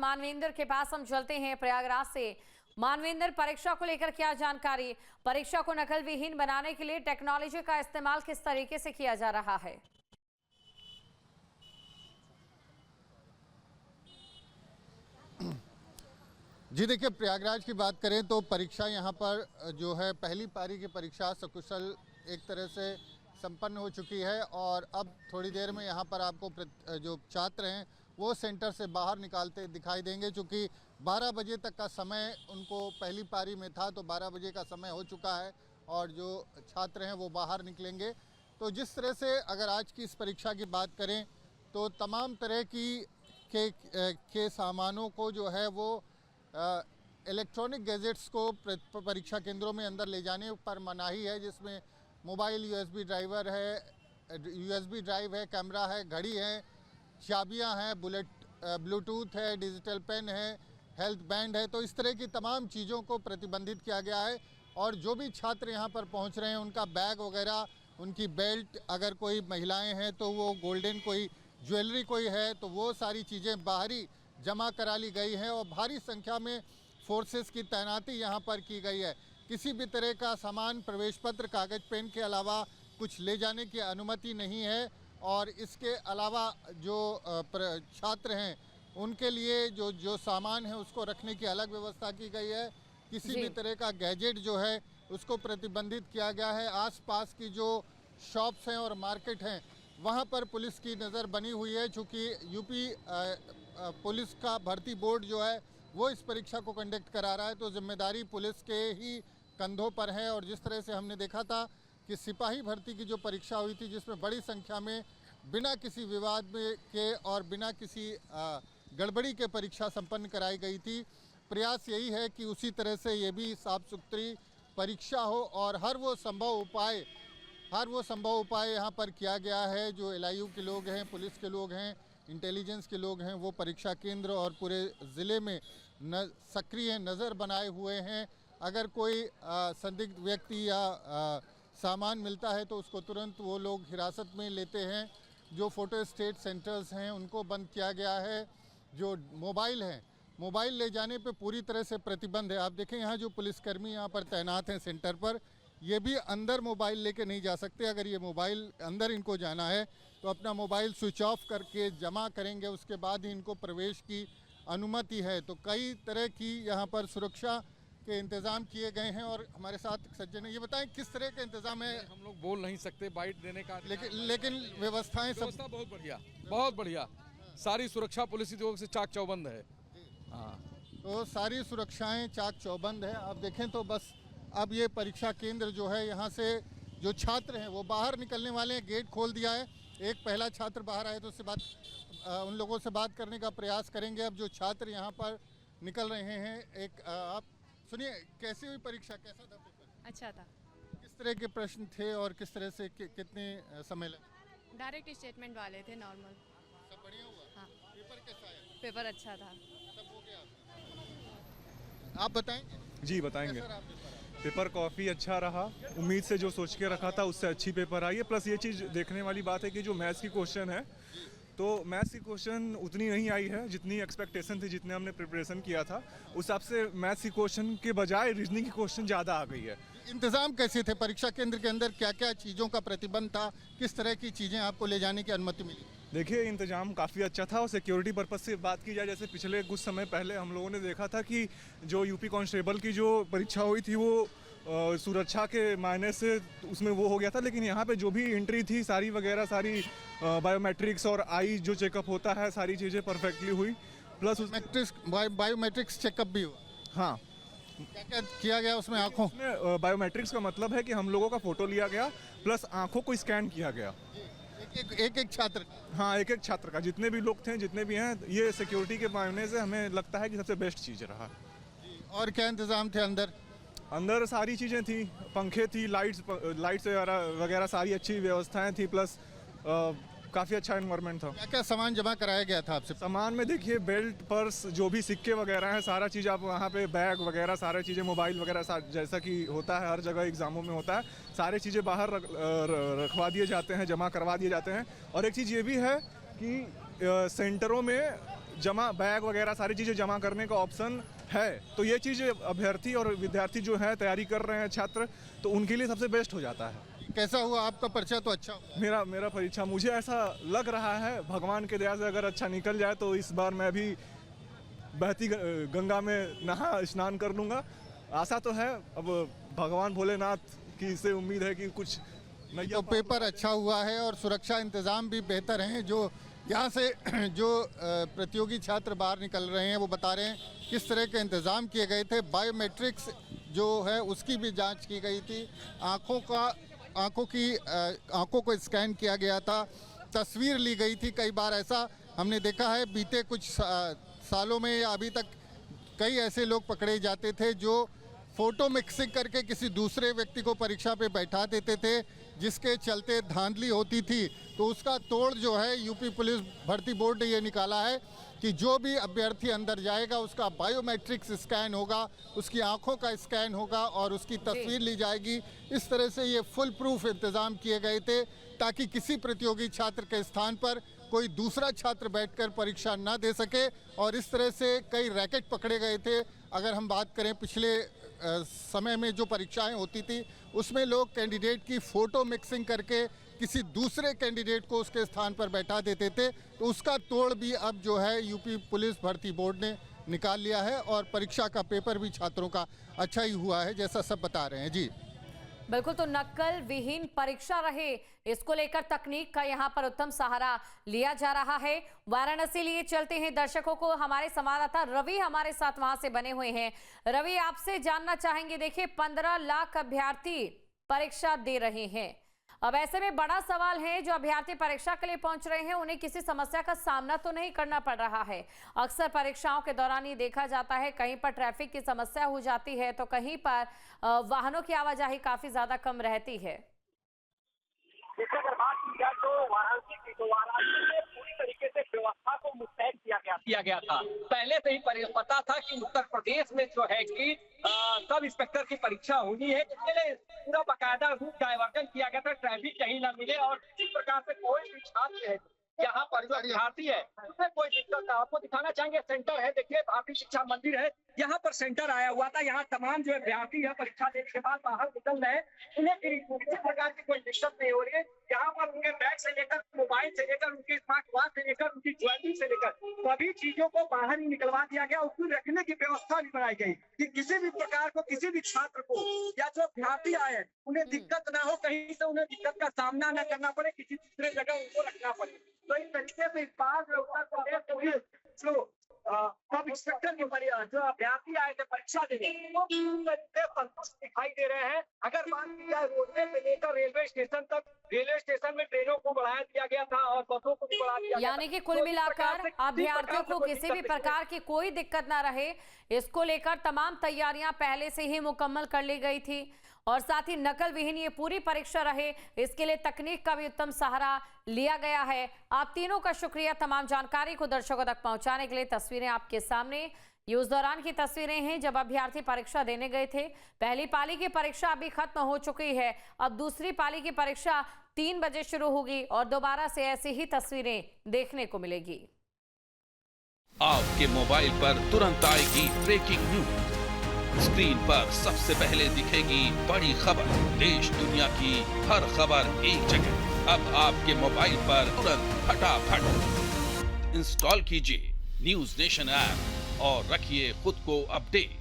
मानवेंद्र के पास हम चलते हैं प्रयागराज से। मानवेंद्र, परीक्षा को लेकर क्या जानकारी? परीक्षा को नकल विहीन बनाने के लिए टेक्नोलॉजी का इस्तेमाल किस तरीके से किया जा रहा है? जी देखिए, प्रयागराज की बात करें तो परीक्षा यहाँ पर जो है पहली पारी की परीक्षा सकुशल एक तरह से संपन्न हो चुकी है और अब थोड़ी देर में यहाँ पर आपको जो छात्र हैं वो सेंटर से बाहर निकालते दिखाई देंगे। चूँकि 12 बजे तक का समय उनको पहली पारी में था, तो 12 बजे का समय हो चुका है और जो छात्र हैं वो बाहर निकलेंगे। तो जिस तरह से अगर आज की इस परीक्षा की बात करें तो तमाम तरह के सामानों को जो है वो इलेक्ट्रॉनिक गैजेट्स को परीक्षा केंद्रों में अंदर ले जाने पर मनाही है, जिसमें मोबाइल यूएसबी ड्राइव है, कैमरा है, घड़ी है, चाबियां हैं, ब्लूटूथ है, डिजिटल पेन है, हेल्थ बैंड है। तो इस तरह की तमाम चीज़ों को प्रतिबंधित किया गया है और जो भी छात्र यहाँ पर पहुँच रहे हैं उनका बैग वगैरह, उनकी बेल्ट, अगर कोई महिलाएं हैं तो वो गोल्डन कोई ज्वेलरी कोई है तो वो सारी चीज़ें बाहरी जमा करा ली गई हैं और भारी संख्या में फोर्सेस की तैनाती यहाँ पर की गई है। किसी भी तरह का सामान, प्रवेश पत्र, कागज पेन के अलावा कुछ ले जाने की अनुमति नहीं है और इसके अलावा जो छात्र हैं उनके लिए जो सामान है उसको रखने की अलग व्यवस्था की गई है। किसी भी तरह का गैजेट जो है उसको प्रतिबंधित किया गया है। आसपास की जो शॉप्स हैं और मार्केट हैं वहाँ पर पुलिस की नज़र बनी हुई है। चूँकि यूपी पुलिस का भर्ती बोर्ड जो है वो इस परीक्षा को कंडक्ट करा रहा है, तो जिम्मेदारी पुलिस के ही कंधों पर है। और जिस तरह से हमने देखा था कि सिपाही भर्ती की जो परीक्षा हुई थी जिसमें बड़ी संख्या में बिना किसी विवाद में के और बिना किसी गड़बड़ी के परीक्षा संपन्न कराई गई थी, प्रयास यही है कि उसी तरह से ये भी साफ सुथरी परीक्षा हो और हर वो संभव उपाय यहाँ पर किया गया है। जो LIU के लोग हैं, पुलिस के लोग हैं, इंटेलिजेंस के लोग हैं, वो परीक्षा केंद्र और पूरे ज़िले में सक्रिय नज़र बनाए हुए हैं। अगर कोई संदिग्ध व्यक्ति या सामान मिलता है तो उसको तुरंत वो लोग हिरासत में लेते हैं। जो फोटो स्टेट सेंटर्स हैं उनको बंद किया गया है। जो मोबाइल ले जाने पे पूरी तरह से प्रतिबंध है। आप देखें यहाँ जो पुलिसकर्मी यहाँ पर तैनात हैं सेंटर पर, ये भी अंदर मोबाइल लेके नहीं जा सकते। अगर ये मोबाइल अंदर इनको जाना है तो अपना मोबाइल स्विच ऑफ करके जमा करेंगे, उसके बाद ही इनको प्रवेश की अनुमति है। तो कई तरह की यहाँ पर सुरक्षा के इंतज़ाम किए गए हैं और हमारे साथ सज्जन है। ये बताएं किस तरह के इंतज़ाम है? हम लोग बोल नहीं सकते बाइट देने का, लेकिन व्यवस्थाएं सब बहुत बढ़िया। सारी सुरक्षा पुलिस लोगों से चाक चौबंद है। हाँ, तो सारी सुरक्षाएं चाक चौबंद है। आप देखें तो बस अब ये परीक्षा केंद्र जो है, यहाँ से जो छात्र हैं वो बाहर निकलने वाले हैं। गेट खोल दिया है। एक पहला छात्र बाहर आए तो उससे उन लोगों से बात करने का प्रयास करेंगे। अब जो छात्र यहाँ पर निकल रहे हैं, आप सुनिए, कैसी हुई परीक्षा, कैसा था पेपर? अच्छा था। किस तरह के प्रश्न थे और किस तरह से कितने समय लगे? डायरेक्ट स्टेटमेंट वाले थे, नॉर्मल। सब बढ़िया हुआ? हाँ। पेपर कैसा आया? पेपर अच्छा था। सब हो गया? आप बताएंगे? जी बताएंगे। कैसा रहा पेपर? पेपर काफ़ी अच्छा रहा। उम्मीद से जो सोच के रखा था उससे अच्छी पेपर आई है। प्लस ये चीज़ देखने वाली बात है कि जो मैथ्स की क्वेश्चन है तो मैथ्स की क्वेश्चन उतनी नहीं आई है जितनी एक्सपेक्टेशन थी, जितने हमने प्रिपरेशन किया था उस हिसाब से मैथ्स की क्वेश्चन के बजाय रीजनिंग की क्वेश्चन ज़्यादा आ गई है। इंतज़ाम कैसे थे परीक्षा केंद्र के अंदर? क्या क्या चीज़ों का प्रतिबंध था? किस तरह की चीज़ें आपको ले जाने की अनुमति मिली? देखिए, इंतजाम काफ़ी अच्छा था और सिक्योरिटी पर्पज़ से बात की जाए, जैसे पिछले कुछ समय पहले हम लोगों ने देखा था कि जो यूपी कांस्टेबल की जो परीक्षा हुई थी वो सुरक्षा के मायने से उसमें वो हो गया था, लेकिन यहाँ पे जो भी एंट्री थी सारी बायोमेट्रिक्स और आई जो चेकअप होता है सारी चीज़ें परफेक्टली हुई। प्लस बायोमेट्रिक्स चेकअप भी हुआ? हाँ। क्या क्या किया गया उसमें? आँखों में बायोमेट्रिक्स का मतलब है कि हम लोगों का फ़ोटो लिया गया प्लस आँखों को स्कैन किया गया। एक छात्र? हाँ, एक छात्र का। जितने भी लोग थे, जितने भी हैं, ये सिक्योरिटी के मायने से हमें लगता है कि सबसे बेस्ट चीज़ रहा। और क्या इंतज़ाम थे अंदर सारी चीज़ें थी, पंखे थी, लाइट्स वगैरह सारी अच्छी व्यवस्थाएं थी। प्लस काफ़ी अच्छा एनवायरनमेंट था। क्या क्या सामान जमा कराया गया था आपसे? सामान में देखिए, बेल्ट, पर्स, जो भी सिक्के वगैरह हैं, सारा चीज़ आप वहाँ पे, बैग वगैरह सारी चीज़ें, मोबाइल वगैरह जैसा कि होता है हर जगह एग्ज़ामों में होता है, सारी चीज़ें बाहर रखवा दिए जाते हैं, जमा करवा दिए जाते हैं। और एक चीज़ ये भी है कि सेंटरों में जमा बैग वगैरह सारी चीज़ें जमा करने का ऑप्शन है। तो ये चीज़ अभ्यर्थी और विद्यार्थी जो है तैयारी कर रहे हैं छात्र, तो उनके लिए सबसे बेस्ट हो जाता है। कैसा हुआ आपका पर्चा? तो अच्छा हुआ। मेरा परीक्षा, मुझे ऐसा लग रहा है भगवान के दया से अगर अच्छा निकल जाए तो इस बार मैं भी बहती गंगा में नहा स्नान कर लूँगा। आशा तो है, अब भगवान भोलेनाथ की से उम्मीद है कि कुछ नैया तो पेपर अच्छा हुआ है और सुरक्षा इंतज़ाम भी बेहतर हैं। जो यहाँ से जो प्रतियोगी छात्र बाहर निकल रहे हैं वो बता रहे हैं किस तरह के इंतज़ाम किए गए थे। बायोमेट्रिक्स जो है उसकी भी जांच की गई थी, आंखों को स्कैन किया गया था, तस्वीर ली गई थी। कई बार ऐसा हमने देखा है बीते कुछ सालों में या अभी तक कई ऐसे लोग पकड़े जाते थे जो फ़ोटो मिक्सिंग करके किसी दूसरे व्यक्ति को परीक्षा पे बैठा देते थे, जिसके चलते धांधली होती थी। तो उसका तोड़ जो है यूपी पुलिस भर्ती बोर्ड ने ये निकाला है कि जो भी अभ्यर्थी अंदर जाएगा उसका बायोमेट्रिक्स स्कैन होगा, उसकी आंखों का स्कैन होगा और उसकी तस्वीर ली जाएगी। इस तरह से ये फुल प्रूफ इंतज़ाम किए गए थे ताकि किसी प्रतियोगी छात्र के स्थान पर कोई दूसरा छात्र बैठकर परीक्षा ना दे सके। और इस तरह से कई रैकेट पकड़े गए थे। अगर हम बात करें पिछले समय में जो परीक्षाएं होती थी उसमें लोग कैंडिडेट की फ़ोटो मिक्सिंग करके किसी दूसरे कैंडिडेट को उसके स्थान पर बैठा देते थे। तो उसका तोड़ भी अब जो है यूपी पुलिस भर्ती बोर्ड ने निकाल लिया है और परीक्षा का पेपर भी छात्रों का अच्छा ही हुआ है, जैसा सब बता रहे हैं। जी बिल्कुल, तो नकल विहीन परीक्षा रहे, इसको लेकर तकनीक का यहां पर उत्तम सहारा लिया जा रहा है। वाराणसी लिए चलते हैं दर्शकों को, हमारे संवाददाता रवि हमारे साथ वहां से बने हुए हैं। रवि, आपसे जानना चाहेंगे, देखिए 15 लाख अभ्यर्थी परीक्षा दे रहे हैं। अब ऐसे में बड़ा सवाल है, जो अभ्यर्थी परीक्षा के लिए पहुंच रहे हैं उन्हें किसी समस्या का सामना तो नहीं करना पड़ रहा है। अक्सर परीक्षाओं के दौरान ये देखा जाता है कहीं पर ट्रैफिक की समस्या हो जाती है तो कहीं पर वाहनों की आवाजाही काफी ज्यादा कम रहती है। अगर बात की जाए तो वाराणसी में पूरी तरीके से व्यवस्था को मुस्तैद किया गया था। पहले से ही पता था कि उत्तर प्रदेश में जो है कि सब इंस्पेक्टर की परीक्षा होनी है, इसके लिए पूरा बाकायदा रूट डायवर्जन किया गया था, ट्रैफिक कहीं न मिले और किसी प्रकार से कोई भी छात्र है यहाँ पर जो अभ्यर्थी है उसमें कोई दिक्कत ना। आपको दिखाना चाहेंगे, सेंटर है, देखिए भारतीय शिक्षा मंदिर है, यहाँ पर सेंटर आया हुआ था। यहाँ तमाम जो अभ्यर्थी है परीक्षा देने के बाद बाहर निकल रहे हैं, उन्हें किसी प्रकार की कोई दिक्कत नहीं हो रही है। यहाँ पर उनके बैग से लेकर मोबाइल से लेकर उनके स्मार्ट वॉच से लेकर उनकी ज्वेलरी से लेकर सभी चीजों को बाहर ही निकलवा दिया गया। उसको रखने की व्यवस्था भी बनाई गई कि किसी भी प्रकार को किसी भी छात्र को या जो अभ्यर्थी आए उन्हें दिक्कत ना हो, कहीं से उन्हें दिक्कत का सामना न करना पड़े, किसी दूसरे जगह उनको रखना पड़े। तो इस तरीके से इस बार जो उत्तर प्रदेश पुलिस जो सब इंस्पेक्टर के जो अभ्यर्थी आए थे परीक्षा देने वो संतुष्ट दिखाई दे रहे हैं। अगर बात की जाए रोडवे से लेकर रेलवे स्टेशन तक, रेलवे स्टेशन में ट्रेनों को बढ़ाया दिया गया था और बसों को भी बढ़ा दिया गया, यानी कि कुल मिलाकर अभ्यर्थियों को किसी भी प्रकार की कोई दिक्कत ना रहे, इसको लेकर तमाम तैयारियां पहले से ही मुकम्मल कर ली गई थी और साथ ही नकल विहीन ये पूरी परीक्षा रहे, इसके लिए तकनीक का भी उत्तम सहारा लिया गया है। आप तीनों का शुक्रिया तमाम जानकारी को दर्शकों तक पहुंचाने के लिए। तस्वीरें आपके सामने, ये उस दौरान की तस्वीरें हैं जब अभ्यर्थी परीक्षा देने गए थे। पहली पाली की परीक्षा अभी खत्म हो चुकी है, अब दूसरी पाली की परीक्षा 3 बजे शुरू होगी और दोबारा से ऐसी ही तस्वीरें देखने को मिलेगी। आपके मोबाइल पर तुरंत आएगी ब्रेकिंग न्यूज, स्क्रीन पर सबसे पहले दिखेगी बड़ी खबर, देश दुनिया की हर खबर एक जगह। अब आपके मोबाइल पर तुरंत फटाफट इंस्टॉल कीजिए न्यूज़ नेशन ऐप और रखिए खुद को अपडेट।